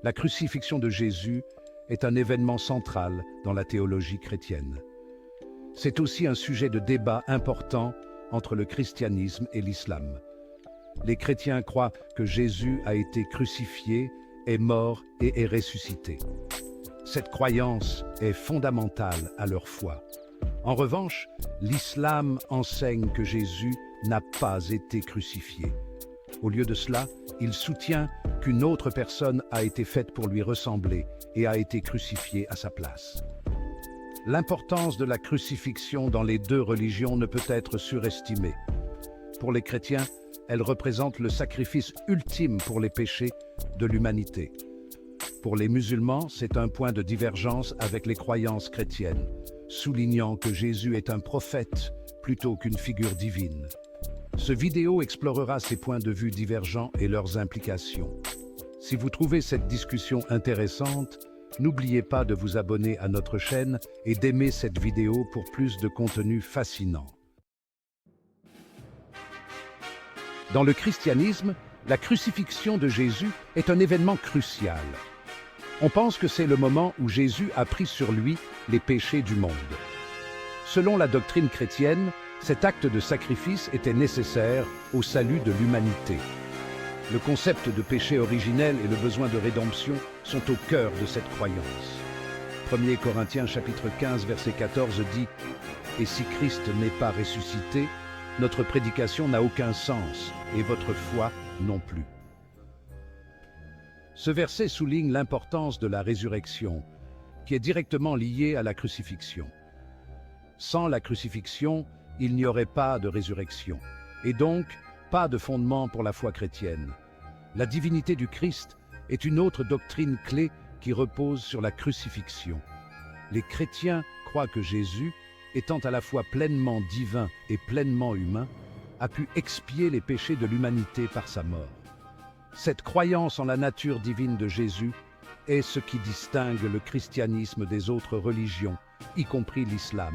La crucifixion de Jésus est un événement central dans la théologie chrétienne. C'est aussi un sujet de débat important entre le christianisme et l'islam. Les chrétiens croient que Jésus a été crucifié, est mort et est ressuscité. Cette croyance est fondamentale à leur foi. En revanche, l'islam enseigne que Jésus n'a pas été crucifié. Au lieu de cela, il soutient qu'une autre personne a été faite pour lui ressembler et a été crucifiée à sa place. L'importance de la crucifixion dans les deux religions ne peut être surestimée. Pour les chrétiens, elle représente le sacrifice ultime pour les péchés de l'humanité. Pour les musulmans, c'est un point de divergence avec les croyances chrétiennes, soulignant que Jésus est un prophète plutôt qu'une figure divine. Ce vidéo explorera ces points de vue divergents et leurs implications. Si vous trouvez cette discussion intéressante, n'oubliez pas de vous abonner à notre chaîne et d'aimer cette vidéo pour plus de contenu fascinant. Dans le christianisme, la crucifixion de Jésus est un événement crucial. On pense que c'est le moment où Jésus a pris sur lui les péchés du monde. Selon la doctrine chrétienne, cet acte de sacrifice était nécessaire au salut de l'humanité. Le concept de péché originel et le besoin de rédemption sont au cœur de cette croyance. 1 Corinthiens chapitre 15 verset 14 dit « Et si Christ n'est pas ressuscité, notre prédication n'a aucun sens et votre foi non plus. » Ce verset souligne l'importance de la résurrection, qui est directement liée à la crucifixion. Sans la crucifixion, il n'y aurait pas de résurrection, et donc pas de fondement pour la foi chrétienne. La divinité du Christ est une autre doctrine clé qui repose sur la crucifixion. Les chrétiens croient que Jésus, étant à la fois pleinement divin et pleinement humain, a pu expier les péchés de l'humanité par sa mort. Cette croyance en la nature divine de Jésus est ce qui distingue le christianisme des autres religions, y compris l'islam.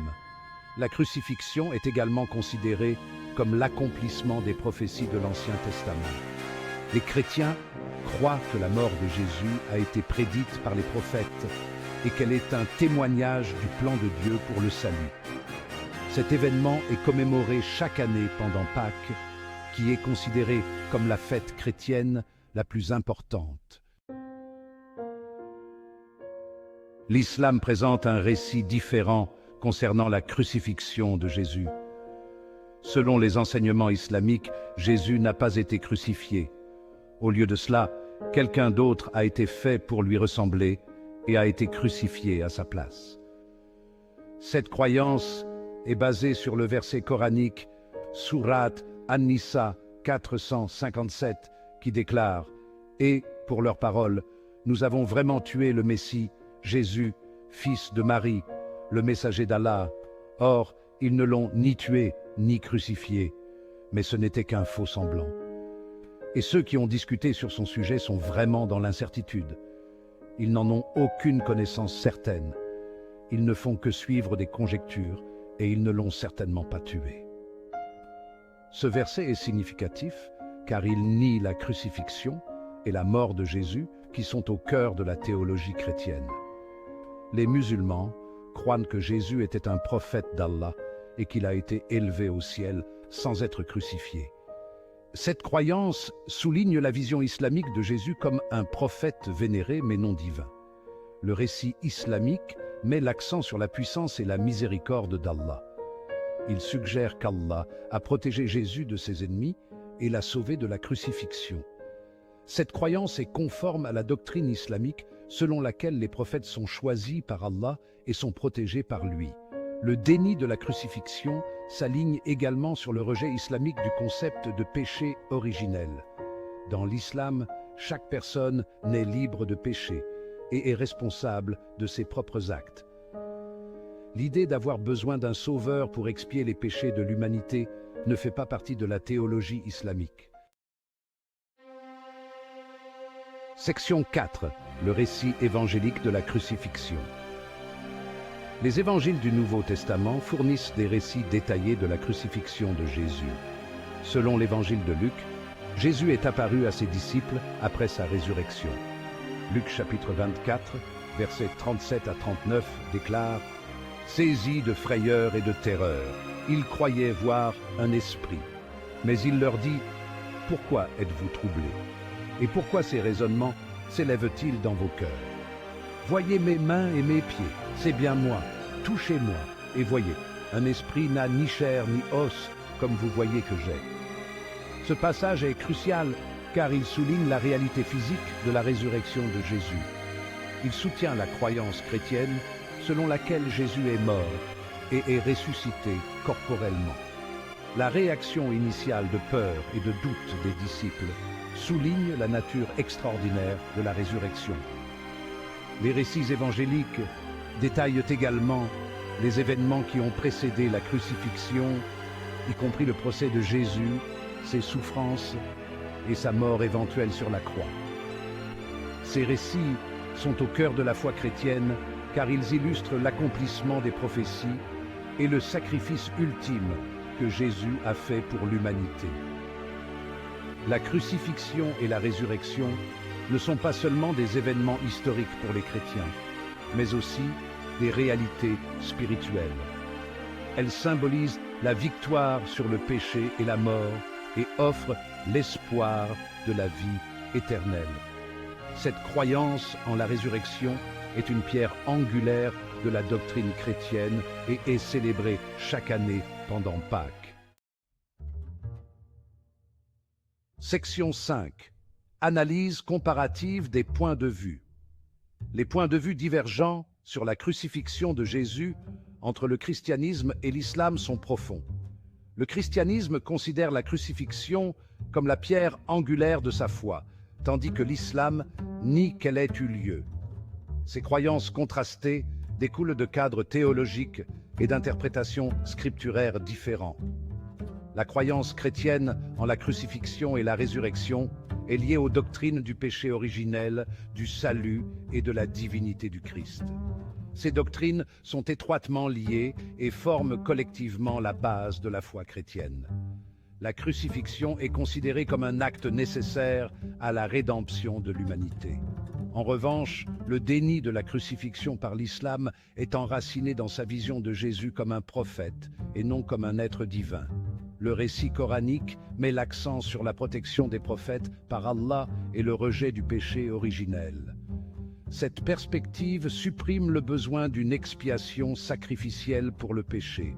La crucifixion est également considérée comme l'accomplissement des prophéties de l'Ancien Testament. Les chrétiens croient que la mort de Jésus a été prédite par les prophètes et qu'elle est un témoignage du plan de Dieu pour le salut. Cet événement est commémoré chaque année pendant Pâques, qui est considérée comme la fête chrétienne la plus importante. L'islam présente un récit différent concernant la crucifixion de Jésus. Selon les enseignements islamiques, Jésus n'a pas été crucifié. Au lieu de cela, quelqu'un d'autre a été fait pour lui ressembler et a été crucifié à sa place. Cette croyance est basée sur le verset coranique Surat An-Nisa 457 qui déclare « Et, pour leurs paroles, nous avons vraiment tué le Messie, Jésus, fils de Marie, le messager d'Allah. Or, ils ne l'ont ni tué ni crucifié, mais ce n'était qu'un faux semblant. » Et ceux qui ont discuté sur son sujet sont vraiment dans l'incertitude. Ils n'en ont aucune connaissance certaine. Ils ne font que suivre des conjectures et ils ne l'ont certainement pas tué. Ce verset est significatif car il nie la crucifixion et la mort de Jésus qui sont au cœur de la théologie chrétienne. Les musulmans croient que Jésus était un prophète d'Allah et qu'il a été élevé au ciel sans être crucifié. Cette croyance souligne la vision islamique de Jésus comme un prophète vénéré mais non divin. Le récit islamique met l'accent sur la puissance et la miséricorde d'Allah. Il suggère qu'Allah a protégé Jésus de ses ennemis et l'a sauvé de la crucifixion. Cette croyance est conforme à la doctrine islamique selon laquelle les prophètes sont choisis par Allah et sont protégés par lui. Le déni de la crucifixion s'aligne également sur le rejet islamique du concept de péché originel. Dans l'islam, chaque personne naît libre de péché et est responsable de ses propres actes. L'idée d'avoir besoin d'un sauveur pour expier les péchés de l'humanité ne fait pas partie de la théologie islamique. Section 4. Le récit évangélique de la crucifixion. Les évangiles du Nouveau Testament fournissent des récits détaillés de la crucifixion de Jésus. Selon l'évangile de Luc, Jésus est apparu à ses disciples après sa résurrection. Luc chapitre 24, versets 37 à 39 déclare « Saisis de frayeur et de terreur, ils croyaient voir un esprit. Mais il leur dit « Pourquoi êtes-vous troublés? Et pourquoi ces raisonnements s'élèvent-ils dans vos cœurs? Voyez mes mains et mes pieds, c'est bien moi. Touchez-moi et voyez, un esprit n'a ni chair ni os, comme vous voyez que j'ai. » Ce passage est crucial car il souligne la réalité physique de la résurrection de Jésus. Il soutient la croyance chrétienne selon laquelle Jésus est mort et est ressuscité corporellement. La réaction initiale de peur et de doute des disciples souligne la nature extraordinaire de la résurrection. Les récits évangéliques détaillent également les événements qui ont précédé la crucifixion, y compris le procès de Jésus, ses souffrances et sa mort éventuelle sur la croix. Ces récits sont au cœur de la foi chrétienne car ils illustrent l'accomplissement des prophéties et le sacrifice ultime que Jésus a fait pour l'humanité. La crucifixion et la résurrection ne sont pas seulement des événements historiques pour les chrétiens, mais aussi des réalités spirituelles. Elles symbolisent la victoire sur le péché et la mort et offrent l'espoir de la vie éternelle. Cette croyance en la résurrection est une pierre angulaire de la doctrine chrétienne et est célébrée chaque année pendant Pâques. Section 5. Analyse comparative des points de vue. Les points de vue divergents sur la crucifixion de Jésus entre le christianisme et l'islam sont profonds. Le christianisme considère la crucifixion comme la pierre angulaire de sa foi, tandis que l'islam nie qu'elle ait eu lieu. Ces croyances contrastées découlent de cadres théologiques et d'interprétations scripturaires différents. La croyance chrétienne en la crucifixion et la résurrection est liée aux doctrines du péché originel, du salut et de la divinité du Christ. Ces doctrines sont étroitement liées et forment collectivement la base de la foi chrétienne. La crucifixion est considérée comme un acte nécessaire à la rédemption de l'humanité. En revanche, le déni de la crucifixion par l'islam est enraciné dans sa vision de Jésus comme un prophète et non comme un être divin. Le récit coranique met l'accent sur la protection des prophètes par Allah et le rejet du péché originel. Cette perspective supprime le besoin d'une expiation sacrificielle pour le péché.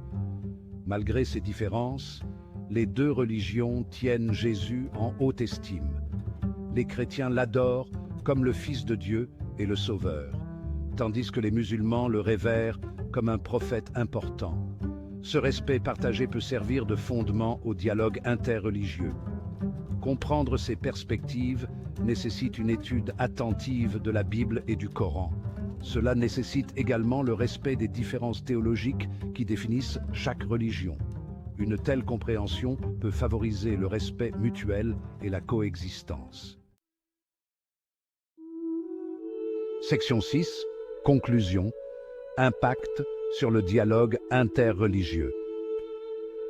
Malgré ces différences, les deux religions tiennent Jésus en haute estime. Les chrétiens l'adorent comme le Fils de Dieu et le Sauveur, tandis que les musulmans le révèrent comme un prophète important. Ce respect partagé peut servir de fondement au dialogue interreligieux. Comprendre ces perspectives nécessite une étude attentive de la Bible et du Coran. Cela nécessite également le respect des différences théologiques qui définissent chaque religion. Une telle compréhension peut favoriser le respect mutuel et la coexistence. Section 6. Conclusion. Impact sur le dialogue interreligieux.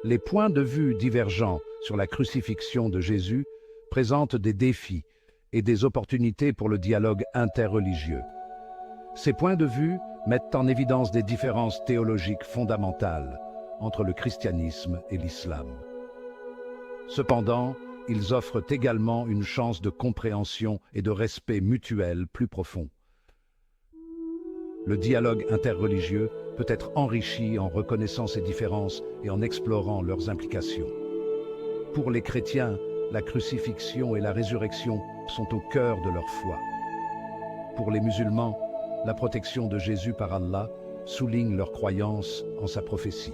Les points de vue divergents sur la crucifixion de Jésus présentent des défis et des opportunités pour le dialogue interreligieux. Ces points de vue mettent en évidence des différences théologiques fondamentales entre le christianisme et l'islam. Cependant, ils offrent également une chance de compréhension et de respect mutuel plus profond. Le dialogue interreligieux peut être enrichi en reconnaissant ces différences et en explorant leurs implications. Pour les chrétiens, la crucifixion et la résurrection sont au cœur de leur foi. Pour les musulmans, la protection de Jésus par Allah souligne leur croyance en sa prophétie.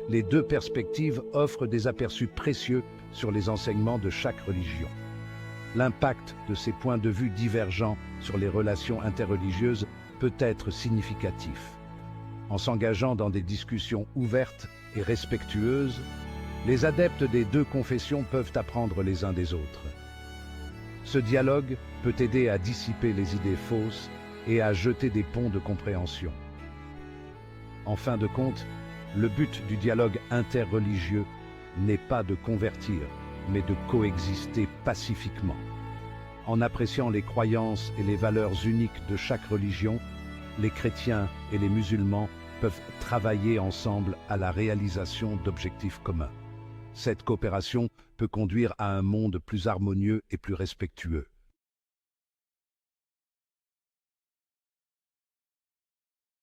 Les deux perspectives offrent des aperçus précieux sur les enseignements de chaque religion. L'impact de ces points de vue divergents sur les relations interreligieuses peut être significatif. En s'engageant dans des discussions ouvertes et respectueuses, les adeptes des deux confessions peuvent apprendre les uns des autres. Ce dialogue peut aider à dissiper les idées fausses et à jeter des ponts de compréhension. En fin de compte, le but du dialogue interreligieux n'est pas de convertir, mais de coexister pacifiquement. En appréciant les croyances et les valeurs uniques de chaque religion, les chrétiens et les musulmans peuvent travailler ensemble à la réalisation d'objectifs communs. Cette coopération peut conduire à un monde plus harmonieux et plus respectueux.